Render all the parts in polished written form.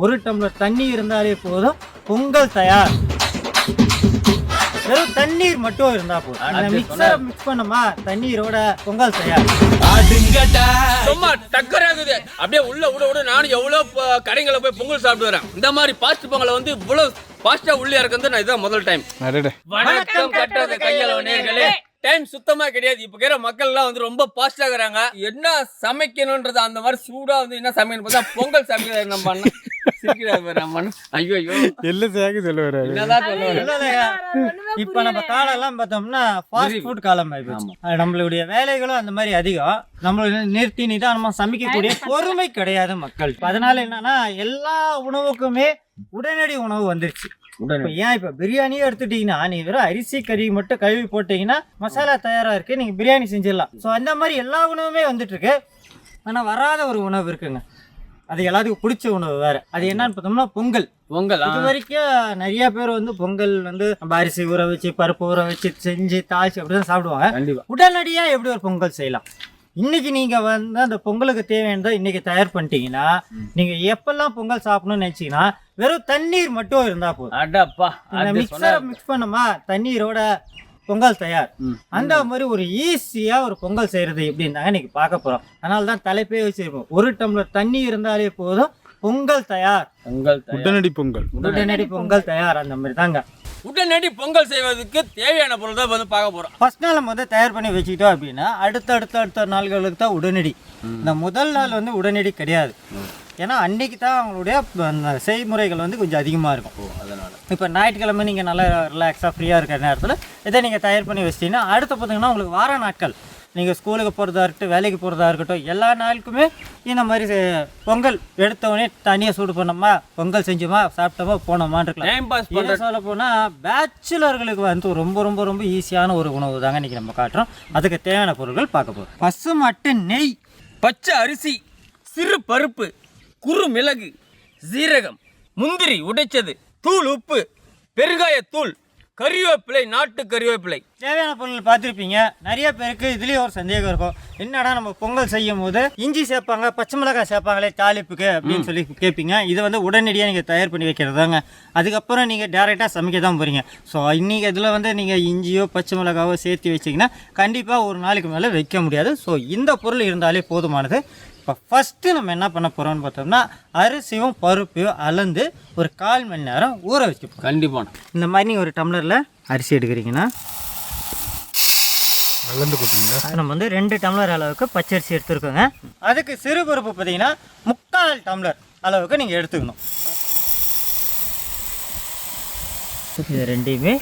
ஒரு டம்ளர் தண்ணி இருந்தாலே போதும், பொங்கல் தயார். வெறும் தண்ணீர் மட்டும் இருந்தா போதும். அந்த மிக்ஸரை மிக்ஸ் பண்ணோமா, தண்ணீரோட பொங்கல் தயார். சும்மா டக்கராகுது அப்படியே உள்ள விட நானும் எவ்வளவு கடைகளை போய் பொங்கல் சாப்பிட்டு வரேன். இந்த மாதிரி பாஸ்ட் பொங்கலை வந்து இவ்வளவு பாஸ்டா உள்ள இறக்குறது நான் இதான் முதல் டைம். வணக்கம் கட்டது கையளவனேர்களே. டைம் சுத்தமா கிடையாது. இப்ப இருக்கிற மக்கள் எல்லாம் வந்து ரொம்ப பாஸ்டா இருக்கிறாங்க. என்ன சமைக்கணும்ன்றது அந்த மாதிரி சூடா வந்து என்ன சமைக்கணும் பார்த்தா பொங்கல் சமைக்கிறாரு நம்ம அண்ணன். ஐயோ இப்ப நம்ம காலம் எல்லாம் பார்த்தோம்னா ஃபாஸ்ட் ஃபுட் காலம் ஆயிடுச்சு. நம்மளுடைய வேலைகளும் அந்த மாதிரி அதிகம். நம்மள நிறுத்தி நிதானமா சமைக்கக்கூடிய பொறுமை கிடையாது மக்கள். அதனால என்னன்னா எல்லா உணவுக்குமே உடனடி உணவு வந்துருச்சு. ஏன் இப்ப பிரியாணியே எடுத்துட்டீங்கன்னா நீ வெறும் அரிசி கறி மட்டும் கழுவி போட்டீங்கன்னா மசாலா தயாரா இருக்கு, நீங்க பிரியாணி செஞ்சிடலாம். ஸோ அந்த மாதிரி எல்லா உணவுமே வந்துட்டு இருக்கு. ஆனா வராத ஒரு உணவு இருக்குங்க, அது எல்லாத்துக்கும் பிடிச்ச உணவு வேற. அது என்னன்னு பார்த்தோம்னா பொங்கல். இது வரைக்கும் நிறைய பேர் வந்து பொங்கல் வந்து நம்ம அரிசி ஊற வச்சு பருப்பு ஊற வச்சு செஞ்சு தாளிச்சு அப்படிதான் சாப்பிடுவாங்க. உடனடியா எப்படி ஒரு பொங்கல் செய்யலாம்? இன்னைக்கு நீங்க வந்து அந்த பொங்கலுக்கு தேவையானதை இன்னைக்கு தயார் பண்ணிட்டீங்கன்னா நீங்க எப்பெல்லாம் பொங்கல் சாப்பிடணும்னு நினைச்சீங்கன்னா வெறும் தண்ணீர் மட்டும் இருந்தா போதும். மிக்ஸரை மிக்ஸ் பண்ணோமா, தண்ணீரோட பொங்கல் தயார். அந்த மாதிரி ஒரு ஈஸியா ஒரு பொங்கல் செய்யறது எப்படின்னாங்க இன்னைக்கு பார்க்க போறோம். அதனால தான் தலைப்பே வச்சிருப்போம், ஒரு டம்ளர் தண்ணி இருந்தாலே போதும், பொங்கல் தயார். உடனடி பொங்கல், உடனடி பொங்கல் தயார். அந்த மாதிரி தாங்க உடனடி பொங்கல் செய்வதற்கு தேவையான பொருள் தான் வந்து பார்க்க போறோம். ஃபர்ஸ்ட் நாள் நம்ம வந்து தயார் பண்ணி வச்சுக்கிட்டோம் அப்படின்னா அடுத்த நாள்களுக்கு தான் உடனடி. இந்த முதல் நாள் வந்து உடனடி கிடையாது. ஏன்னா அன்னைக்கு தான் அவங்களுடைய செய்முறைகள் வந்து கொஞ்சம் அதிகமாக இருக்கும். அதனால இப்போ ஞாயிற்றுக்கிழமை நீங்கள் நல்லா ரிலாக்ஸாக ஃப்ரீயாக இருக்கிற நேரத்தில் இதை நீங்கள் தயார் பண்ணி வச்சிட்டிங்கன்னா அடுத்து பார்த்தீங்கன்னா உங்களுக்கு வார நாட்கள் நீங்கள் ஸ்கூலுக்கு போகிறதா இருக்கட்டும், வேலைக்கு போகிறதா இருக்கட்டும், எல்லா நாளுக்குமே இந்த மாதிரி பொங்கல் எடுத்தவொடனே தனியாக சூடு பண்ணோமா, பொங்கல் செஞ்சோமா, சாப்பிட்டோமா, போனோமான்னு இருக்கலாம். சொல்ல போனால் பேச்சுலர்களுக்கு வந்து ரொம்ப ரொம்ப ரொம்ப ஈஸியான ஒரு உணவு தாங்க இன்றைக்கி நம்ம காட்டுறோம். அதுக்கு தேவையான பொருட்கள் பார்க்க போகிறோம். பசுமாட்டு நெய், பச்சை அரிசி, சிறு பருப்பு, குறு மிளகு, சீரகம், முந்திரி உடைச்சது, தூள் உப்பு, பெருங்காயத்தூள், கறிவேப்பிலை, நாட்டு கறிவேப்பிலை. தேவையான பொருட்கள் பார்த்துருப்பீங்க. நிறைய பேருக்கு இதுலேயே ஒரு சந்தேகம் இருக்கும், என்னடா நம்ம பொங்கல் செய்யும் போது இஞ்சி சேர்ப்பாங்க, பச்சை மிளகாய் சேர்ப்பாங்களே தாளிப்புக்கு அப்படின்னு சொல்லி கேட்பீங்க. இதை வந்து உடனடியாக நீங்கள் தயார் பண்ணி வைக்கிறதாங்க. அதுக்கப்புறம் நீங்கள் டேரெக்டாக சமைக்க தான் போகிறீங்க. ஸோ இன்றைக்கி இதில் வந்து நீங்கள் இஞ்சியோ பச்சை மிளகாவோ சேர்த்து வச்சிங்கன்னா கண்டிப்பாக ஒரு நாளைக்கு மேலே வைக்க முடியாது. ஸோ இந்த பொருள் இருந்தாலே போதுமானது. இப்போ ஃபஸ்ட்டு நம்ம என்ன பண்ண போகிறோம்னு பார்த்தோம்னா அரிசியும் பருப்பையும் அளந்து ஒரு 1/4 மணி நேரம் ஊற வச்சுப்போம். கண்டிப்பாக இந்த மாதிரி நீங்கள் ஒரு டம்ளரில் அரிசி எடுக்கிறீங்கன்னா அளந்து போட்டுருங்க. நம்ம வந்து 2 டம்ளர் அளவுக்கு பச்சரிசி எடுத்துருக்கோங்க. அதுக்கு சிறு பருப்பு பார்த்தீங்கன்னா 3/4 டம்ளர் அளவுக்கு நீங்கள் எடுத்துக்கணும். இது ரெண்டையுமே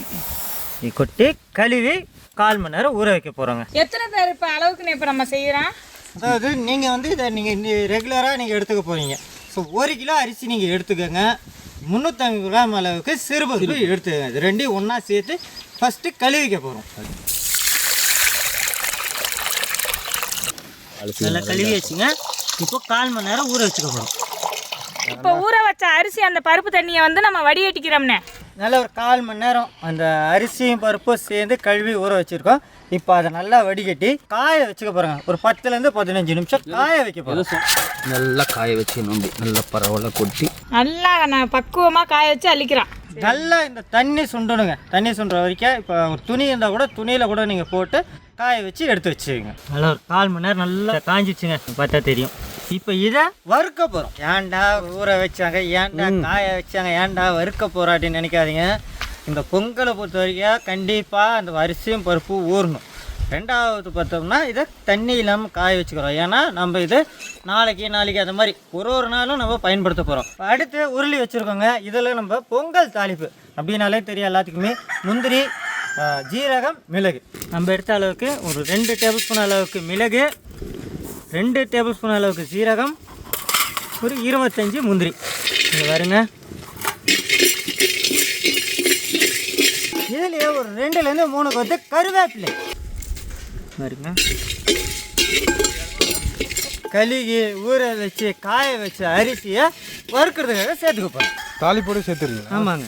கொட்டி கழுவி 1/4 மணி நேரம் ஊற வைக்க போகிறோங்க. எத்தனை பேர் இப்போ அளவுக்கு இப்போ நம்ம செய்கிறோம்? அதாவது நீங்கள் வந்து இதை நீங்கள் ரெகுலராக நீங்கள் எடுத்துக்க போகிறீங்க. ஸோ 1 கிலோ அரிசி நீங்கள் எடுத்துக்கோங்க, 350 கிராம் அளவுக்கு சிறுபருப்பு எடுத்துக்கோங்க. இது ரெண்டையும் ஒன்றா சேர்த்து ஃபஸ்ட்டு கழுவிக்க போகிறோம். நல்லா கழுவி வச்சுங்க. இப்போ 1/4 மணி நேரம் ஊற வச்சுக்க போகிறோம். இப்போ ஊற வச்ச அரிசி அந்த பருப்பு தண்ணியை வந்து நம்ம வடிகட்டிக்கிறோம்னே. நல்லா ஒரு 1/4 மணி நேரம் அந்த அரிசியும் பருப்பும் சேர்ந்து கழுவி ஊற வச்சுருக்கோம். இப்போ அதை நல்லா வடிகட்டி காய வச்சுக்க போகிறாங்க. ஒரு 10லேருந்து 15 நிமிஷம் காய வைக்க போகிறோம். நல்லா காய வச்சு நோம்பி நல்லா பரவாயில்ல கொட்டி நல்லா நான் பக்குவமாக காய வச்சு அள்ளிக்கிறோம். நல்லா இந்த தண்ணி சுண்டணுங்க. தண்ணி சுண்டுற வரைக்கும் இப்போ ஒரு துணி இருந்தால் கூட துணியில் கூட நீங்கள் போட்டு காய வச்சு எடுத்து வச்சுக்கோங்க. நல்லா ஒரு 1/4 மணி நேரம் நல்லா காஞ்சிச்சுங்க, பார்த்தா தெரியும். இப்போ இதை வறுக்க போகிறோம். ஏன்டா ஊற வச்சாங்க, ஏன்டா காய வச்சாங்க, ஏன்டா வறுக்க போகிறோம் அப்படின்னு நினைக்காதீங்க. இந்த பொங்கலை பொறுத்த வரைக்கும் கண்டிப்பாக அந்த அரிசியும் பருப்பும் ஊறணும். ரெண்டாவது பார்த்தோம்னா இதை தண்ணி இல்லாமல் காய வச்சுக்கிறோம். ஏன்னா நம்ம இது நாளைக்கு அந்த மாதிரி ஒரு நாளும் நம்ம பயன்படுத்த போகிறோம். அடுத்து உருளி வச்சுருக்கோங்க. இதில் நம்ம பொங்கல் தாளிப்பு அப்படின்னாலே தெரியும் எல்லாத்துக்குமே. முந்திரி, ஜீரகம், மிளகு நம்ம எடுத்த அளவுக்கு ஒரு 2 டேபிள் ஸ்பூன் அளவுக்கு மிளகு, 2 டேபிள் ஸ்பூன் அளவுக்கு சீரகம், ஒரு 25 முந்திரி. இங்கே பாருங்க. இதுலேயே ஒரு 2லேருந்து 3 கொத்து கருவேப்பிலை பாருங்க. கழுகி ஊற வச்சு காய வச்ச அரிசியை வறுக்கிறதுக்காக சேர்த்துக்க போகிறோம். தாளிப்போடு சேர்த்துருங்க. ஆமாங்க.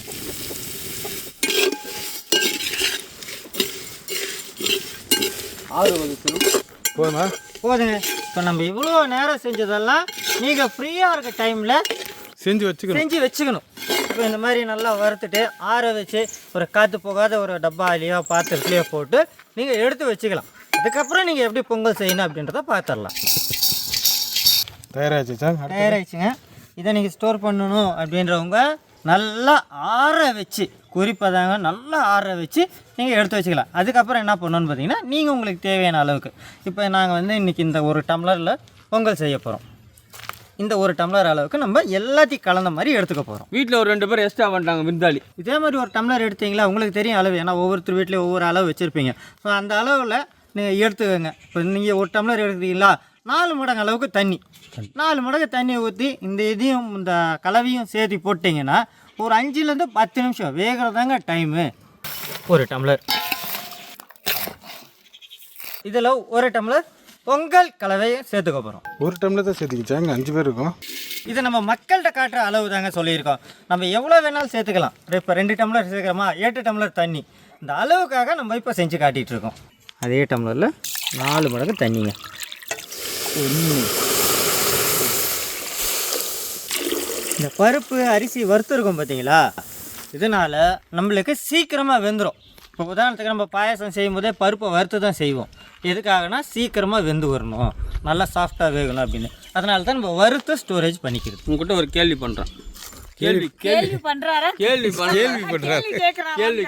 போதுங்க. இப்போ நம்ம இவ்வளோ நேரம் செஞ்சதெல்லாம் நீங்கள் ஃப்ரீயாக இருக்க டைமில் செஞ்சு வச்சுக்கணும். இப்போ இந்த மாதிரி நல்லா வறுத்துட்டு ஆற வச்சு ஒரு காற்று போகாத ஒரு டப்பாலையோ பாத்திரத்துலையோ போட்டு நீங்கள் எடுத்து வச்சுக்கலாம். அதுக்கப்புறம் நீங்கள் எப்படி பொங்கல் செய்யணும் அப்படின்றத பார்த்துடலாம். தயாராகிடுச்சுங்க. இதை நீங்கள் ஸ்டோர் பண்ணணும் அப்படின்றவங்க நல்லா ஆற வச்சு குறிப்பதாங்க நல்லா ஆற வச்சு நீங்கள் எடுத்து வச்சுக்கலாம். அதுக்கப்புறம் என்ன பண்ணணும்னு பார்த்தீங்கன்னா நீங்கள் உங்களுக்கு தேவையான அளவுக்கு இப்போ நாங்கள் வந்து இன்றைக்கி இந்த ஒரு டம்ளரில் பொங்கல் செய்ய போகிறோம். இந்த ஒரு டம்ளர் அளவுக்கு நம்ம எல்லாத்தையும் கலந்த மாதிரி எடுத்துக்க போகிறோம். வீட்டில் ஒரு 2 பேர் எக்ஸ்ட்ரா பண்ணிட்டாங்க விருந்தாளி. இதே மாதிரி ஒரு டம்ளர் எடுத்தீங்களா உங்களுக்கு தெரியும் அளவு, ஏன்னா ஒவ்வொருத்தர் வீட்லேயும் ஒவ்வொரு அளவு வச்சுருப்பீங்க. ஸோ அந்த அளவில் நீங்கள் எடுத்துக்கோங்க. இப்போ நீங்கள் ஒரு டம்ளர் எடுத்துக்கிட்டீங்களா 4 மடங்கு அளவுக்கு தண்ணி, 4 மடங்கு தண்ணியை ஊற்றி இந்த கலவையும் சேர்த்து போட்டிங்கன்னா ஒரு 5லேருந்து 10 நிமிஷம் வேகிறதாங்க டைமு. ஒரு டம்ளர் இதில் ஒரு டம்ளர் பொங்கல் கலவையை சேர்த்துக்க போகிறோம். ஒரு டம்ளர் தான் சேர்த்துக்கிச்சாங்க, 5 பேர் இருக்கும். இதை நம்ம மக்கள்கிட்ட காட்டுற அளவு தாங்க சொல்லியிருக்கோம். நம்ம எவ்வளோ வேணாலும் சேர்த்துக்கலாம். இப்போ 2 டம்ளர் சேர்க்குறோமா 8 டம்ளர் தண்ணி, இந்த அளவுக்காக நம்ம இப்போ செஞ்சு காட்டிகிட்டு இருக்கோம். அதே டம்ளரில் 4 மடங்கு தண்ணிங்க. இந்த பருப்பு அரிசி வறுத்துருக்கோம் பார்த்தீங்களா, இதனால் நம்மளுக்கு சீக்கிரமாக வெந்துடும். இப்போ உதாரணத்துக்கு நம்ம பாயாசம் செய்யும் போதே பருப்பை வறுத்து தான் செய்வோம். எதுக்காகனா சீக்கிரமாக வெந்து வரணும், நல்லா சாஃப்டாக வேகணும் அப்படின்னு. அதனால தான் நம்ம வறுத்து ஸ்டோரேஜ் பண்ணிக்கிறது. உங்ககிட்ட ஒரு கேள்வி பண்ணுறேன். கேள்வி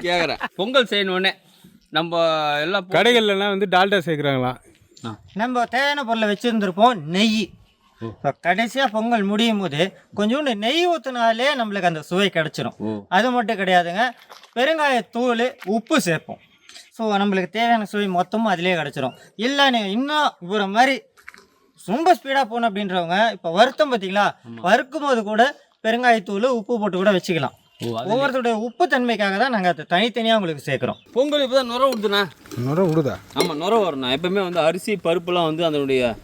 கேட்குறேன். பொங்கல் செய்யணுன்னே நம்ம எல்லாம் கடைகள்லாம் வந்து டால்டா சேர்க்குறாங்களாம். நம்ம தேவையான பொருளை வச்சுருந்துருப்போம். நெய் இப்போ கடைசியாக பொங்கல் முடியும் போது கொஞ்சோண்டு நெய் ஊற்றினாலே நம்மளுக்கு அந்த சுவை கிடச்சிரும். அது மட்டும் கிடையாதுங்க, பெருங்காயத்தூள் உப்பு சேர்ப்போம். ஸோ நம்மளுக்கு தேவையான சுவை மொத்தமும் அதிலே கிடச்சிரும். இல்லை நீங்கள் இன்னும் இவ்வளோ மாதிரி ரொம்ப ஸ்பீடாக போகணும் அப்படின்றவங்க இப்போ வருத்தம் பார்த்தீங்களா, வறுக்கும் போது கூட பெருங்காயத்தூள் உப்பு போட்டு கூட வச்சுக்கலாம். ஒவ்வொருத்தருடைய உப்பு தன்மைக்காக தான் நாங்கள் அதை தனித்தனியாக உங்களுக்கு சேர்க்குறோம். பொங்கல் இப்போ தான் நுர விடுதுண்ணா. நுர விடுதா? ஆமாம், நுர வரணும். எப்பவுமே வந்து அரிசி பருப்புலாம் வந்து அதனுடைய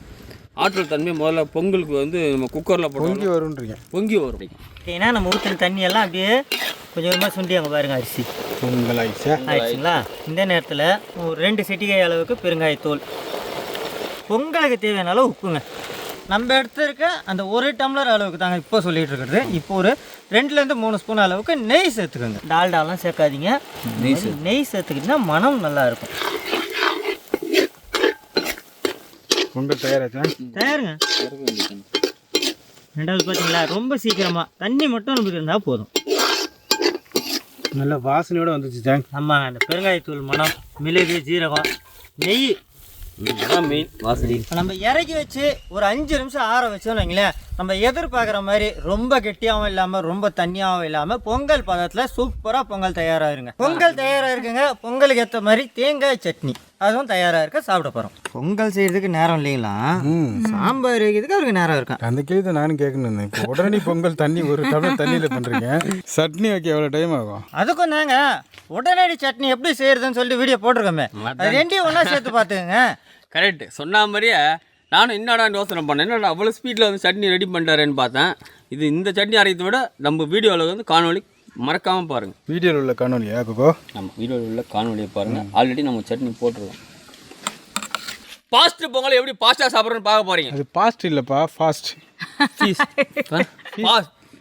ஆற்றல் தன்மை முதல்ல பொங்கலுக்கு வந்து நம்ம குக்கரில் போட்டு பொங்கி வரும்ன்றீங்க. பொங்கி வரும். ஏன்னா நம்ம ஊற்றின தண்ணியெல்லாம் அப்படியே கொஞ்சம் கொஞ்சமாக சுண்டி அங்கே பாருங்க அரிசி பொங்கல் ஆயிடுச்சுங்களா. இந்த நேரத்தில் ஒரு 2 சிட்டிகை அளவுக்கு பெருங்காயத்தூள், பொங்கலுக்கு தேவையான அளவு உப்புங்க. நம்ம எடுத்துருக்க அந்த 1 டம்ளர் அளவுக்கு தாங்க இப்போ சொல்லிகிட்டு இருக்கிறது. இப்போ ஒரு 2லேருந்து 3 ஸ்பூன் அளவுக்கு நெய் சேர்த்துக்கோங்க. டால்டாலாம் சேர்க்காதீங்க, நெய் சேர்த்துக்கிட்டிங்கன்னா மனம் நல்லாயிருக்கும். பொங்கல் தயாராச்சா? தயாருங்க. 2வது பார்த்தீங்களா, ரொம்ப சீக்கிரமாக தண்ணி மட்டும் நமக்கு இருந்தால் போதும். நல்ல வாசனையோடு வந்துச்சு. ஆமாங்க, அந்த பெருங்காயத்தூள் மனம், மிளகு, ஜீரகம், நெய், அதான் மெயின் வாசனை. இப்போ நம்ம இறக்கி வச்சு ஒரு 5 நிமிஷம் ஆற வச்சோம்னு வைங்களேன், நம்ம எதிர்பார்க்குற மாதிரி ரொம்ப கெட்டியாகவும் இல்லாமல் ரொம்ப தண்ணியாகவும் இல்லாமல் பொங்கல் பதத்தில் சூப்பராக பொங்கல் தயாராகிருங்க. பொங்கல் தயாராக இருக்குங்க. பொங்கலுக்கு ஏற்ற மாதிரி தேங்காய் சட்னி அதுவும் தயாராக இருக்க சாப்பிட போகிறோம். பொங்கல் செய்கிறதுக்கு நேரம் இல்லைங்களா, சாம்பார் வைக்கிறதுக்கு அவருக்கு நேரம் இருக்கும். அந்த கேள்வி நானும் கேட்கணும். இப்போ உடனடி பொங்கல் தண்ணி ஒரு டம்ளர் தண்ணியில் பண்ணுறீங்க, சட்னி வைக்க எவ்வளோ டைம் ஆகும்? அதுக்கும் தாங்க உடனடி சட்னி எப்படி செய்யறதுன்னு சொல்லிட்டு வீடியோ போட்டிருக்கோமே, அது 2யும் ஒன்றா சேர்த்து பார்த்துக்கங்க. கரெக்ட் சொன்ன மாதிரியே நானும் என்னடா யோசனை பண்ணேன், என்னடா அவ்வளோ ஸ்பீடில் வந்து சட்னி ரெடி பண்ணுறாருன்னு பார்த்தேன். இந்த சட்னி அரைக்கிறத விட நம்ம வீடியோவில் வந்து காணொலி மறக்காமல் பாருங்கள். வீடியோவில் உள்ள காணொலியா கோகோ? நம்ம வீடியோவில் உள்ள காணொலியை பாருங்கள். ஆல்ரெடி நம்ம சட்னி போட்டுருவோம். ஃபாஸ்ட்டு பொங்கல் எப்படி ஃபாஸ்ட்டாக சாப்பிட்றோன்னு பார்க்க போகிறீங்க. அது ஃபாஸ்ட் இல்லைப்பா, ஃபாஸ்ட்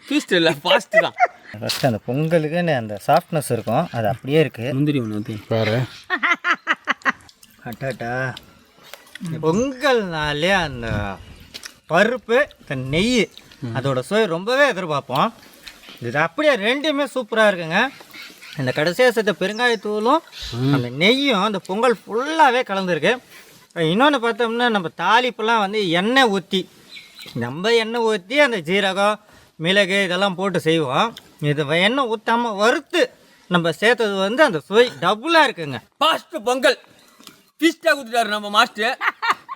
ஃபீஸ்ட் இல்லை, ஃபாஸ்ட்டு தான். ஃபஸ்ட்டு அந்த பொங்கலுக்குன்னு அந்த சாஃப்ட்னஸ் இருக்கும், அது அப்படியே இருக்குது. முந்திரி ஒன்று பாரு. அட்டாட்டா, பொங்கல்னாலே அந்த பருப்பு இந்த நெய் அதோட சுவை ரொம்பவே எதிர்பார்ப்போம். இது அப்படியே 2மே சூப்பராக இருக்குங்க. இந்த கடைசியாக சேர்த்த பெருங்காயத்தூளும் அந்த நெய்யும் அந்த பொங்கல் ஃபுல்லாகவே கலந்துருக்கு. இன்னொன்று பார்த்தோம்னா நம்ம தாளிப்பெல்லாம் வந்து எண்ணெய் ஊற்றி அந்த ஜீரகம் மிளகு இதெல்லாம் போட்டு செய்வோம். இது எண்ணெய் ஊற்றாமல் வறுத்து நம்ம சேர்த்தது வந்து அந்த சுவை டபுளாக இருக்குங்க. ஃபாஸ்ட்டு பொங்கல் ஃபீஸ்ட்டாக கொடுத்துட்டாரு நம்ம மாஸ்டர்.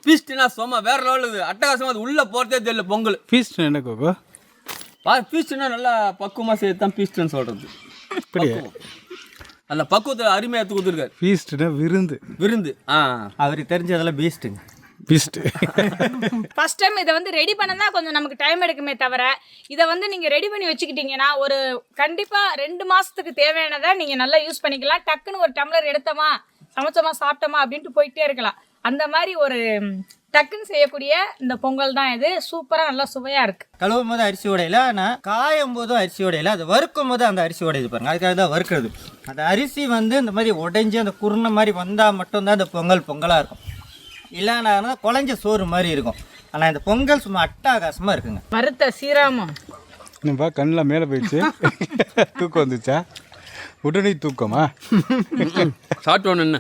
ஃபீஸ்ட்னா சும்மா வேற லெவலுது, அட்டகாசமாக அது உள்ளே போகிறதே தெரியல பொங்கல். ஃபீஸ்ட் என்ன கோகோ? ஃபீஸ்ட்னா நல்லா பக்குவமாக சேர்த்து தான் ஃபீஸ்ட்டுன்னு சொல்கிறது. அப்படியே அந்த பக்குவத்தை அருமையாக எடுத்து கொடுத்துருக்காரு. ஃபீஸ்ட்னா விருந்து. அவருக்கு தெரிஞ்சதெல்லாம் பீஸ்ட்டுங்க. ஃபர்ஸ்ட் டைம் இதை வந்து ரெடி பண்ணனா கொஞ்சம் நமக்கு டைம் எடுக்குமே தவிர, இதை வந்து நீங்கள் ரெடி பண்ணி வச்சுக்கிட்டீங்கன்னா ஒரு கண்டிப்பாக 2 மாதத்துக்கு தேவையானதை நீங்கள் நல்லா யூஸ் பண்ணிக்கலாம். டக்குன்னு ஒரு டம்ளர் எடுத்தோமா சமைச்சோமா சாப்பிட்டோமா அப்படின்ட்டு போயிட்டே இருக்கலாம். அந்த மாதிரி ஒரு டக்குன்னு செய்யக்கூடிய இந்த பொங்கல் தான் இது. சூப்பரா நல்லா சுவையா இருக்கு. கழுவும் போது அரிசி உடையில, ஆனால் காயும் போதும் அரிசி உடையில, அது வறுக்கும் போது அந்த அரிசி உடையுது பாருங்க. அதுக்காக தான் வறுக்கிறது. அந்த அரிசி வந்து இந்த மாதிரி உடைஞ்சி அந்த குருணை மாதிரி வந்தால் மட்டும்தான் அந்த பொங்கலாக இருக்கும். இல்லைன்னா குழஞ்ச சோறு மாதிரி இருக்கும். ஆனால் இந்த பொங்கல் சும்மா அட்டகாசமாக இருக்குங்க. வறுத்த சீராமம் என்னப்பா கண்ணில் மேலே போயிடுச்சு. தூக்கம் வந்துச்சா? உடனே தூக்கமா? சாப்பிட்டோன்னு என்ன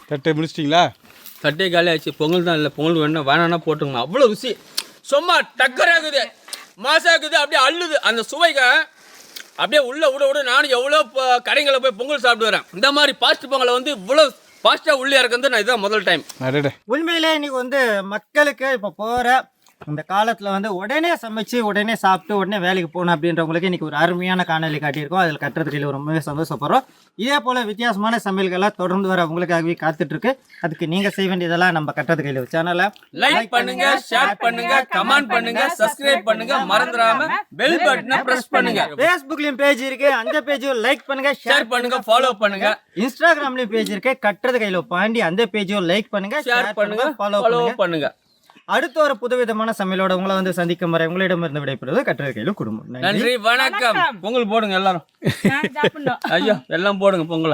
தட்டை முடிச்சிட்டிங்களா? தட்டே காலி ஆச்சு. பொங்கல் தான் இல்லை, பொங்கல் வேணான்னா போட்டுங்கண்ணா. அவ்வளோ ருசி, சும்மா டக்கராகுது, மாசாக்குது, அப்படியே அள்ளுது. அந்த சுவைக்கு அப்படியே உள்ள விட நானும் எவ்வளோ கடைங்களை போய் பொங்கல் சாப்பிட்டு வரேன். இந்த மாதிரி பாஸ்ட் பொங்கலை வந்து இவ்வளோ ஃபாஸ்ட்டாக உள்ளே இறக்குறது நான் இதான் முதல் டைம். உண்மையிலே இன்னைக்கு வந்து மக்களுக்கு இப்போ போகிற இந்த காலத்தில் வந்து உடனே சமைச்சு உடனே சாப்பிட்டு உடனே வேலைக்கு போகணும் அப்படின்றவங்களுக்கு இன்றைக்கி ஒரு அருமையான காணொலி காட்டியிருக்கோம். அதில் கட்டுறதுக்கு ரொம்பவே சந்தோஷப்படுறோம். இதே போல் வித்தியாசமான சமையல்கள்லாம் தொடர்ந்து வர உங்களுக்காகவே காத்துட்ருக்கு. அதுக்கு நீங்கள் செய்ய வேண்டியதெல்லாம் நம்ம கட்டுறது கையில் சேனலை லைக் பண்ணுங்க, ஷேர் பண்ணுங்க, கமெண்ட் பண்ணுங்க, சப்ஸ்கிரைப் பண்ணுங்க, மறந்துடாம பெல் பட்டனை பிரஸ் பண்ணுங்க. ஃபேஸ்புக்லயும் பேஜ் இருக்கு, அந்த பேஜையும் லைக் பண்ணுங்க, ஷேர் பண்ணுங்க, ஃபாலோ பண்ணுங்க. இன்ஸ்டாகிராம்லயும் பேஜ் இருக்கு, கட்டுறது கையில் பாண்டி, அந்த பேஜையும் லைக் பண்ணுங்க, ஷேர் பண்ணுங்க, ஃபாலோ பண்ணுங்க. அடுத்த ஒரு புதுவிதமான சமையலோட உங்களை வந்து சந்திக்கும் வரை உங்களிடமிருந்து விடைபெறுவது கட்டுறது கையில் குடும்பம். நன்றி, வணக்கம். பொங்கல் போடுங்க எல்லாரும். சாப்பிடணும். ஐயோ, எல்லாம் போடுங்க பொங்கலை.